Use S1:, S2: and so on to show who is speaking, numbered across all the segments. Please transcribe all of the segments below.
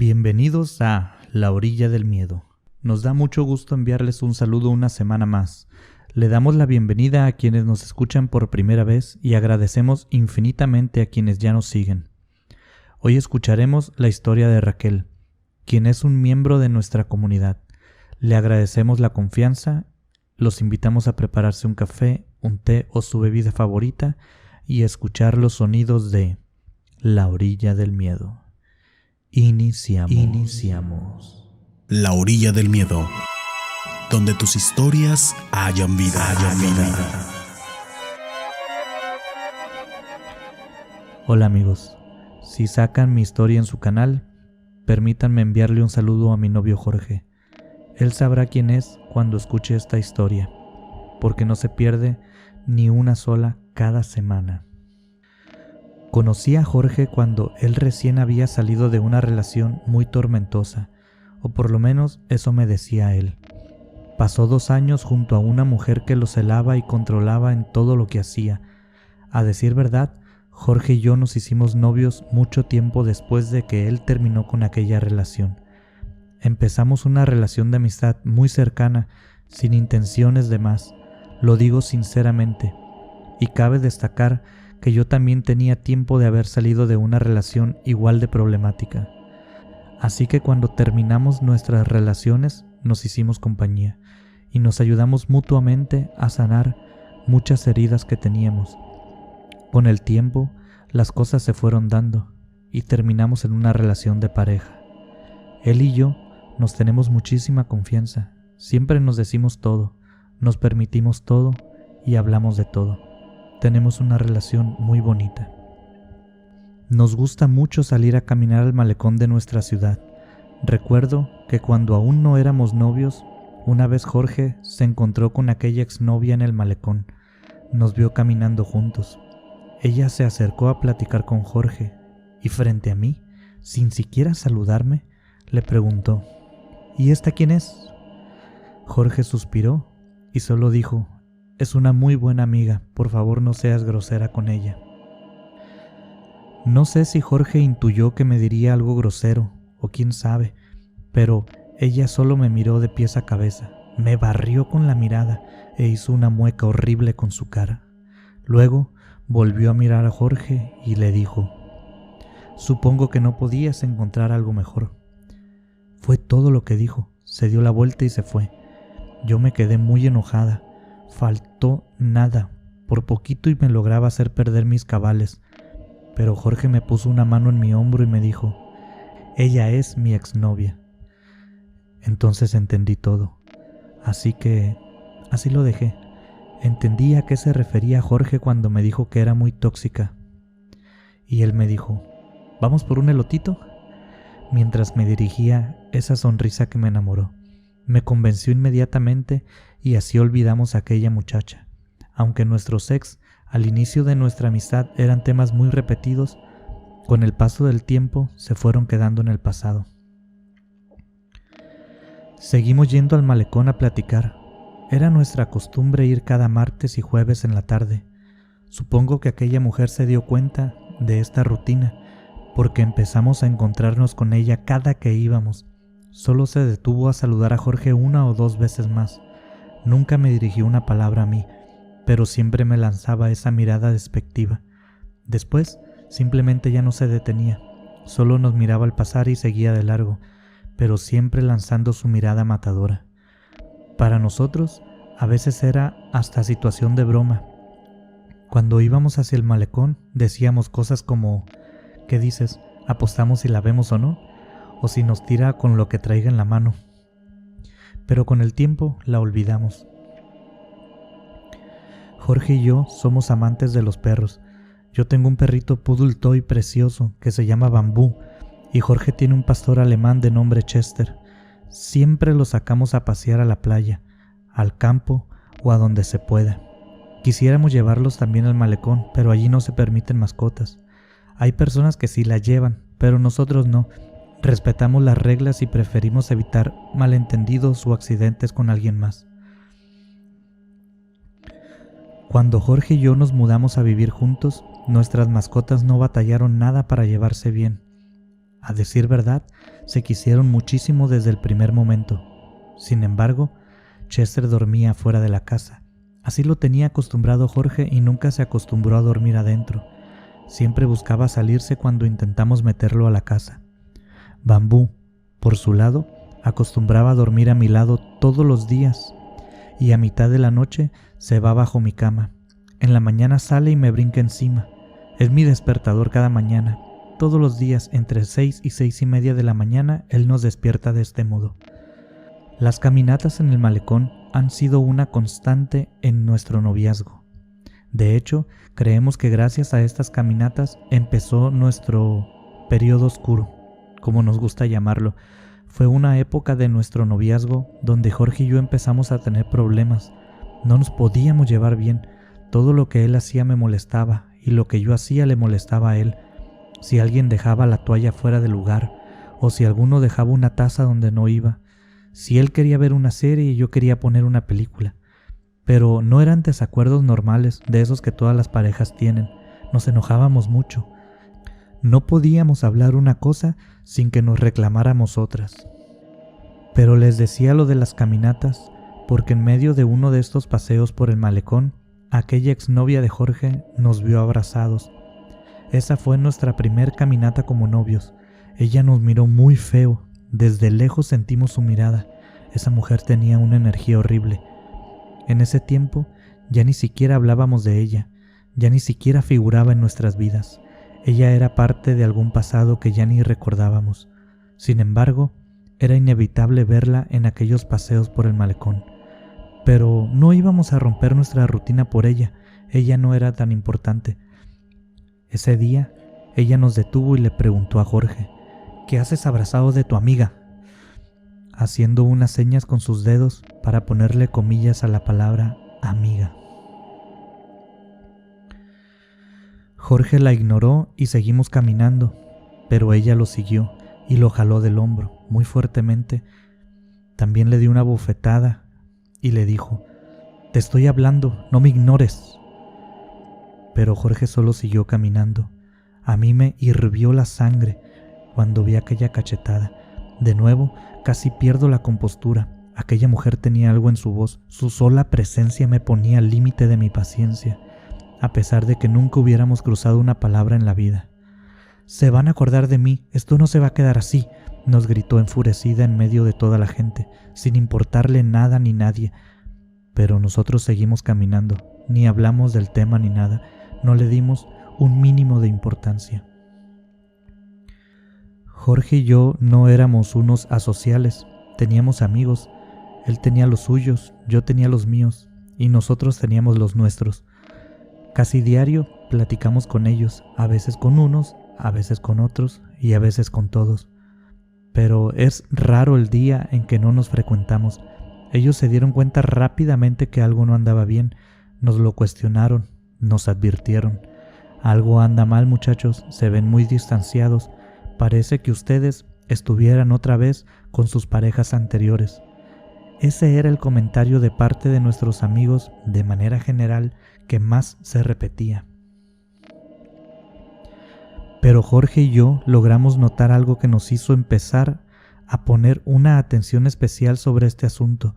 S1: Bienvenidos a La Orilla del Miedo. Nos da mucho gusto enviarles un saludo una semana más. Le damos la bienvenida a quienes nos escuchan por primera vez y agradecemos infinitamente a quienes ya nos siguen. Hoy escucharemos la historia de Raquel, quien es un miembro de nuestra comunidad. Le agradecemos la confianza, los invitamos a prepararse un café, un té o su bebida favorita y escuchar los sonidos de La Orilla del Miedo. Iniciamos.
S2: La Orilla del Miedo, donde tus historias hayan vida.
S1: Hola amigos, si sacan mi historia en su canal, permítanme enviarle un saludo a mi novio Jorge. Él sabrá quién es cuando escuche esta historia, porque no se pierde ni una sola cada semana. Conocí a Jorge cuando él recién había salido de una relación muy tormentosa, o por lo menos eso me decía él. Pasó 2 años junto a una mujer que lo celaba y controlaba en todo lo que hacía. A decir verdad, Jorge y yo nos hicimos novios mucho tiempo después de que él terminó con aquella relación. Empezamos una relación de amistad muy cercana, sin intenciones de más, lo digo sinceramente, y cabe destacar que yo también tenía tiempo de haber salido de una relación igual de problemática. Así que cuando terminamos nuestras relaciones nos hicimos compañía y nos ayudamos mutuamente a sanar muchas heridas que teníamos. Con el tiempo las cosas se fueron dando y terminamos en una relación de pareja. Él y yo nos tenemos muchísima confianza, siempre nos decimos todo, nos permitimos todo y hablamos de todo. Tenemos una relación muy bonita. Nos gusta mucho salir a caminar al malecón de nuestra ciudad. Recuerdo que cuando aún no éramos novios, una vez Jorge se encontró con aquella exnovia en el malecón. Nos vio caminando juntos. Ella se acercó a platicar con Jorge y frente a mí, sin siquiera saludarme, le preguntó: ¿Y esta quién es? Jorge suspiró y solo dijo: es una muy buena amiga, por favor no seas grosera con ella. No sé si Jorge intuyó que me diría algo grosero, o quién sabe, pero ella solo me miró de pies a cabeza, me barrió con la mirada e hizo una mueca horrible con su cara. Luego volvió a mirar a Jorge y le dijo: supongo que no podías encontrar algo mejor. Fue todo lo que dijo, se dio la vuelta y se fue. Yo me quedé muy enojada. Faltó nada, por poquito y me lograba hacer perder mis cabales, pero Jorge me puso una mano en mi hombro y me dijo: ella es mi exnovia. Entonces entendí todo, así lo dejé. Entendí a qué se refería Jorge cuando me dijo que era muy tóxica. Y él me dijo: ¿vamos por un elotito? Mientras me dirigía esa sonrisa que me enamoró. Me convenció inmediatamente y así olvidamos a aquella muchacha. Aunque nuestros ex al inicio de nuestra amistad eran temas muy repetidos, con el paso del tiempo se fueron quedando en el pasado. Seguimos yendo al malecón a platicar. Era nuestra costumbre ir cada martes y jueves en la tarde. Supongo que aquella mujer se dio cuenta de esta rutina, porque empezamos a encontrarnos con ella cada que íbamos. Solo se detuvo a saludar a Jorge 1 o 2 veces más. Nunca me dirigió una palabra a mí, pero siempre me lanzaba esa mirada despectiva. Después, simplemente ya no se detenía. Solo nos miraba al pasar y seguía de largo, pero siempre lanzando su mirada matadora. Para nosotros, a veces era hasta situación de broma. Cuando íbamos hacia el malecón, decíamos cosas como: ¿qué dices? ¿Apostamos si la vemos o no? O si nos tira con lo que traiga en la mano. Pero con el tiempo la olvidamos. Jorge y yo somos amantes de los perros. Yo tengo un perrito poodle toy precioso que se llama Bambú y Jorge tiene un pastor alemán de nombre Chester. Siempre lo sacamos a pasear a la playa, al campo o a donde se pueda. Quisiéramos llevarlos también al malecón, pero allí no se permiten mascotas. Hay personas que sí la llevan, pero nosotros no. Respetamos las reglas y preferimos evitar malentendidos o accidentes con alguien más. Cuando Jorge y yo nos mudamos a vivir juntos, nuestras mascotas no batallaron nada para llevarse bien. A decir verdad, se quisieron muchísimo desde el primer momento. Sin embargo, Chester dormía fuera de la casa. Así lo tenía acostumbrado Jorge y nunca se acostumbró a dormir adentro. Siempre buscaba salirse cuando intentamos meterlo a la casa. Bambú, por su lado, acostumbraba a dormir a mi lado todos los días y a mitad de la noche se va bajo mi cama. En la mañana sale y me brinca encima. Es mi despertador cada mañana. Todos los días entre 6 y 6:30 de la mañana él nos despierta de este modo. Las caminatas en el malecón han sido una constante en nuestro noviazgo. De hecho, creemos que gracias a estas caminatas empezó nuestro periodo oscuro, como nos gusta llamarlo. Fue una época de nuestro noviazgo donde Jorge y yo empezamos a tener problemas. No nos podíamos llevar bien. Todo lo que él hacía me molestaba y lo que yo hacía le molestaba a él. Si alguien dejaba la toalla fuera del lugar o si alguno dejaba una taza donde no iba. Si él quería ver una serie y yo quería poner una película. Pero no eran desacuerdos normales, de esos que todas las parejas tienen. Nos enojábamos mucho. No podíamos hablar una cosa sin que nos reclamáramos otras. Pero les decía lo de las caminatas, porque en medio de uno de estos paseos por el malecón, aquella exnovia de Jorge nos vio abrazados. Esa fue nuestra primer caminata como novios. Ella nos miró muy feo. Desde lejos sentimos su mirada. Esa mujer tenía una energía horrible. En ese tiempo ya ni siquiera hablábamos de ella, ya ni siquiera figuraba en nuestras vidas. Ella era parte de algún pasado que ya ni recordábamos. Sin embargo, era inevitable verla en aquellos paseos por el malecón. Pero no íbamos a romper nuestra rutina por ella. Ella no era tan importante. Ese día, ella nos detuvo y le preguntó a Jorge: ¿qué haces abrazado de tu amiga? Haciendo unas señas con sus dedos para ponerle comillas a la palabra amiga. Jorge la ignoró y seguimos caminando, pero ella lo siguió y lo jaló del hombro muy fuertemente. También le dio una bofetada y le dijo: te estoy hablando, no me ignores. Pero Jorge solo siguió caminando. A mí me hirvió la sangre cuando vi aquella cachetada. De nuevo, casi pierdo la compostura. Aquella mujer tenía algo en su voz. Su sola presencia me ponía al límite de mi paciencia, a pesar de que nunca hubiéramos cruzado una palabra en la vida. «Se van a acordar de mí, esto no se va a quedar así», nos gritó enfurecida en medio de toda la gente, sin importarle nada ni nadie. Pero nosotros seguimos caminando, ni hablamos del tema ni nada, no le dimos un mínimo de importancia. Jorge y yo no éramos unos asociales, teníamos amigos. Él tenía los suyos, yo tenía los míos, y nosotros teníamos los nuestros. Casi diario platicamos con ellos, a veces con unos, a veces con otros y a veces con todos. Pero es raro el día en que no nos frecuentamos. Ellos se dieron cuenta rápidamente que algo no andaba bien, nos lo cuestionaron, nos advirtieron. Algo anda mal, muchachos, se ven muy distanciados. Parece que ustedes estuvieran otra vez con sus parejas anteriores. Ese era el comentario de parte de nuestros amigos, de manera general, que más se repetía. Pero Jorge y yo logramos notar algo que nos hizo empezar a poner una atención especial sobre este asunto.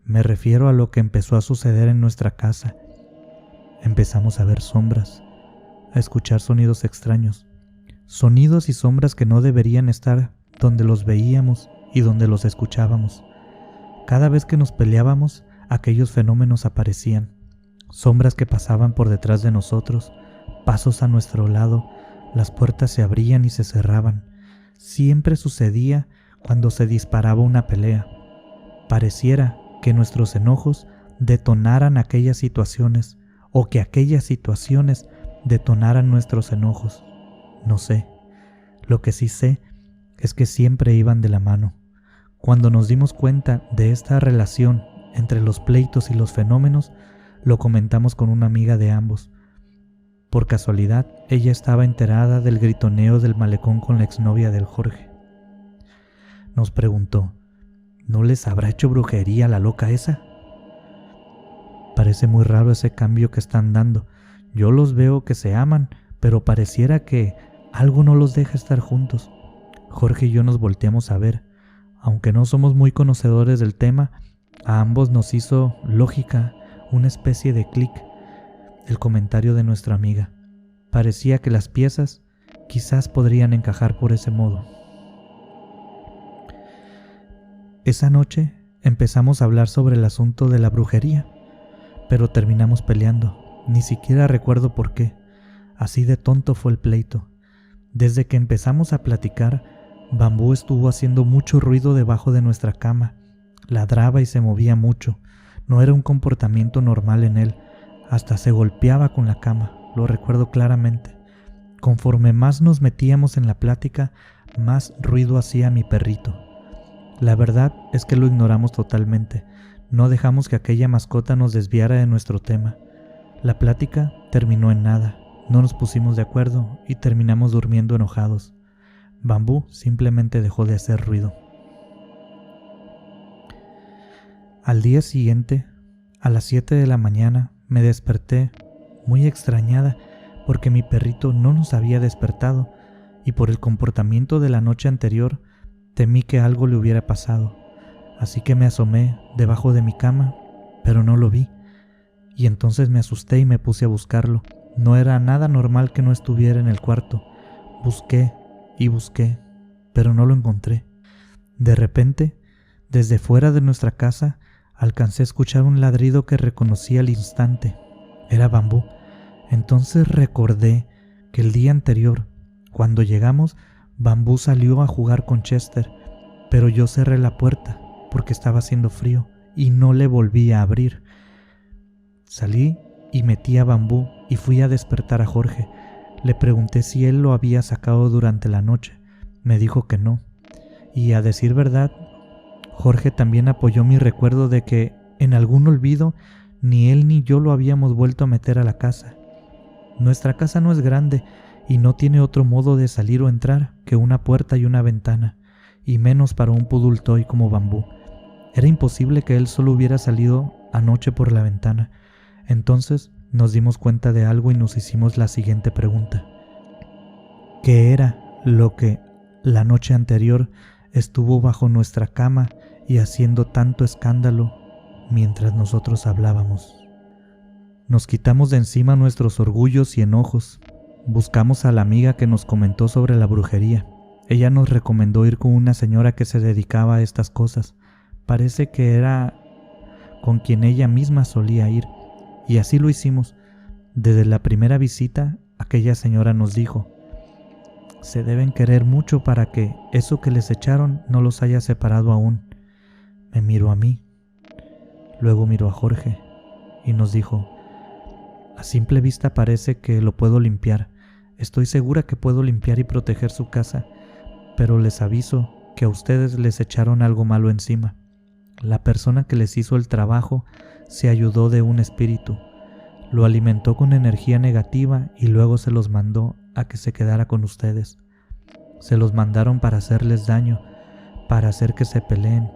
S1: Me refiero a lo que empezó a suceder en nuestra casa. Empezamos a ver sombras, a escuchar sonidos extraños, sonidos y sombras que no deberían estar donde los veíamos y donde los escuchábamos. Cada vez que nos peleábamos, aquellos fenómenos aparecían, sombras que pasaban por detrás de nosotros, pasos a nuestro lado, las puertas se abrían y se cerraban. Siempre sucedía cuando se disparaba una pelea. Pareciera que nuestros enojos detonaran aquellas situaciones o que aquellas situaciones detonaran nuestros enojos. No sé. Lo que sí sé es que siempre iban de la mano. Cuando nos dimos cuenta de esta relación entre los pleitos y los fenómenos, lo comentamos con una amiga de ambos. Por casualidad, ella estaba enterada del gritoneo del malecón con la exnovia del Jorge. Nos preguntó: ¿no les habrá hecho brujería la loca esa? Parece muy raro ese cambio que están dando. Yo los veo que se aman, pero pareciera que algo no los deja estar juntos. Jorge y yo nos volteamos a ver. Aunque no somos muy conocedores del tema, a ambos nos hizo lógica una especie de clic el comentario de nuestra amiga. Parecía que las piezas quizás podrían encajar por ese modo. Esa noche empezamos a hablar sobre el asunto de la brujería, pero terminamos peleando. Ni siquiera recuerdo por qué. Así de tonto fue el pleito. Desde que empezamos a platicar, Bambú estuvo haciendo mucho ruido debajo de nuestra cama. Ladraba y se movía mucho. No era un comportamiento normal en él. Hasta se golpeaba con la cama, lo recuerdo claramente. Conforme más nos metíamos en la plática, más ruido hacía mi perrito. La verdad es que lo ignoramos totalmente. No dejamos que aquella mascota nos desviara de nuestro tema. La plática terminó en nada. No nos pusimos de acuerdo y terminamos durmiendo enojados. Bambú simplemente dejó de hacer ruido. Al día siguiente, a las 7 de la mañana, me desperté muy extrañada porque mi perrito no nos había despertado y por el comportamiento de la noche anterior temí que algo le hubiera pasado. Así que me asomé debajo de mi cama, pero no lo vi. Y entonces me asusté y me puse a buscarlo. No era nada normal que no estuviera en el cuarto. Busqué y busqué, pero no lo encontré. De repente, desde fuera de nuestra casa, alcancé a escuchar un ladrido que reconocí al instante. Era Bambú. Entonces recordé que el día anterior, cuando llegamos, Bambú salió a jugar con Chester, pero yo cerré la puerta porque estaba haciendo frío y no le volví a abrir. Salí y metí a Bambú y fui a despertar a Jorge. Le pregunté si él lo había sacado durante la noche. Me dijo que no. Y a decir verdad, Jorge también apoyó mi recuerdo de que, en algún olvido, ni él ni yo lo habíamos vuelto a meter a la casa. Nuestra casa no es grande y no tiene otro modo de salir o entrar que una puerta y una ventana, y menos para un poodle toy como Bambú. Era imposible que él solo hubiera salido anoche por la ventana. Entonces nos dimos cuenta de algo y nos hicimos la siguiente pregunta. ¿Qué era lo que la noche anterior estuvo bajo nuestra cama y haciendo tanto escándalo mientras nosotros hablábamos? Nos quitamos de encima nuestros orgullos y enojos. Buscamos a la amiga que nos comentó sobre la brujería. Ella nos recomendó ir con una señora que se dedicaba a estas cosas. Parece que era con quien ella misma solía ir. Y así lo hicimos. Desde la primera visita, aquella señora nos dijo: se deben querer mucho para que eso que les echaron no los haya separado aún. Me miró a mí, luego miró a Jorge y nos dijo: a simple vista parece que lo puedo limpiar. Estoy segura que puedo limpiar y proteger su casa, pero les aviso que a ustedes les echaron algo malo encima. La persona que les hizo el trabajo se ayudó de un espíritu, lo alimentó con energía negativa y luego se los mandó a que se quedara con ustedes. Se los mandaron para hacerles daño, para hacer que se peleen.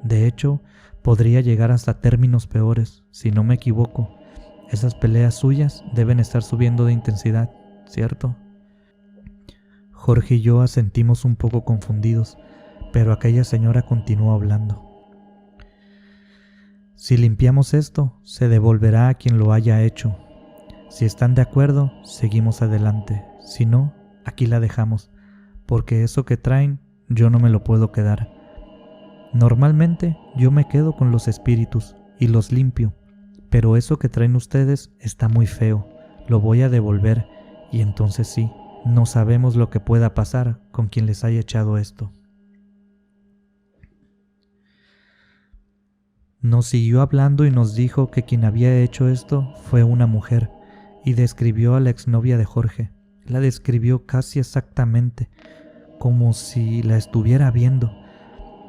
S1: De hecho, podría llegar hasta términos peores, si no me equivoco. Esas peleas suyas deben estar subiendo de intensidad, ¿cierto? Jorge y yo asentimos un poco confundidos, pero aquella señora continuó hablando. Si limpiamos esto, se devolverá a quien lo haya hecho. Si están de acuerdo, seguimos adelante. Si no, aquí la dejamos, porque eso que traen yo no me lo puedo quedar. Normalmente yo me quedo con los espíritus y los limpio, pero eso que traen ustedes está muy feo. Lo voy a devolver y entonces sí, no sabemos lo que pueda pasar con quien les haya echado esto. Nos siguió hablando y nos dijo que quien había hecho esto fue una mujer, y describió a la exnovia de Jorge. La describió casi exactamente, como si la estuviera viendo.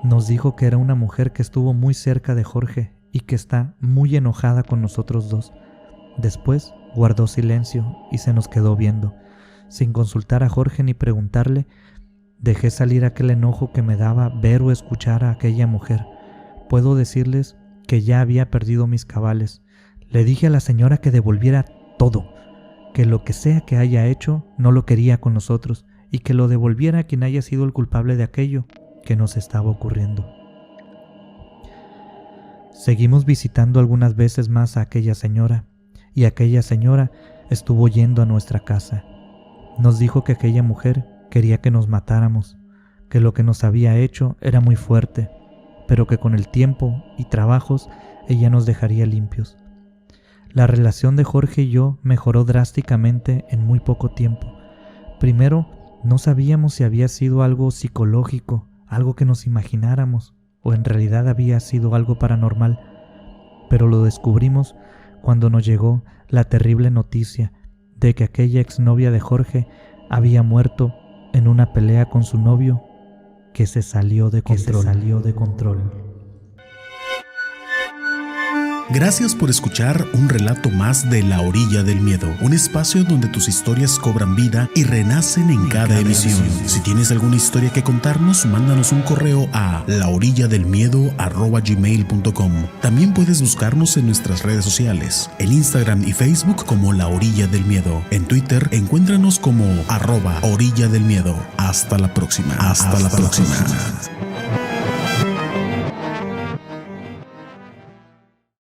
S1: Nos dijo que era una mujer que estuvo muy cerca de Jorge y que está muy enojada con nosotros dos. Después guardó silencio y se nos quedó viendo. Sin consultar a Jorge ni preguntarle, dejé salir aquel enojo que me daba ver o escuchar a aquella mujer. Puedo decirles que ya había perdido mis cabales. Le dije a la señora que devolviera todo, que lo que sea que haya hecho no lo quería con nosotros y que lo devolviera a quien haya sido el culpable de aquello que nos estaba ocurriendo. Seguimos visitando algunas veces más a aquella señora, y aquella señora estuvo yendo a nuestra casa. Nos dijo que aquella mujer quería que nos matáramos, que lo que nos había hecho era muy fuerte, pero que con el tiempo y trabajos ella nos dejaría limpios. La relación de Jorge y yo mejoró drásticamente en muy poco tiempo. Primero, no sabíamos si había sido algo psicológico, algo que nos imagináramos, o en realidad había sido algo paranormal, pero lo descubrimos cuando nos llegó la terrible noticia de que aquella exnovia de Jorge había muerto en una pelea con su novio que se salió de control.
S2: Gracias por escuchar un relato más de La Orilla del Miedo, un espacio donde tus historias cobran vida y renacen en cada emisión. Si tienes alguna historia que contarnos, mándanos un correo a laorilladelmiedo@gmail.com. También puedes buscarnos en nuestras redes sociales, en Instagram y Facebook como La Orilla del Miedo. En Twitter, encuéntranos como @orilladelmiedo. Hasta la próxima. Hasta la próxima.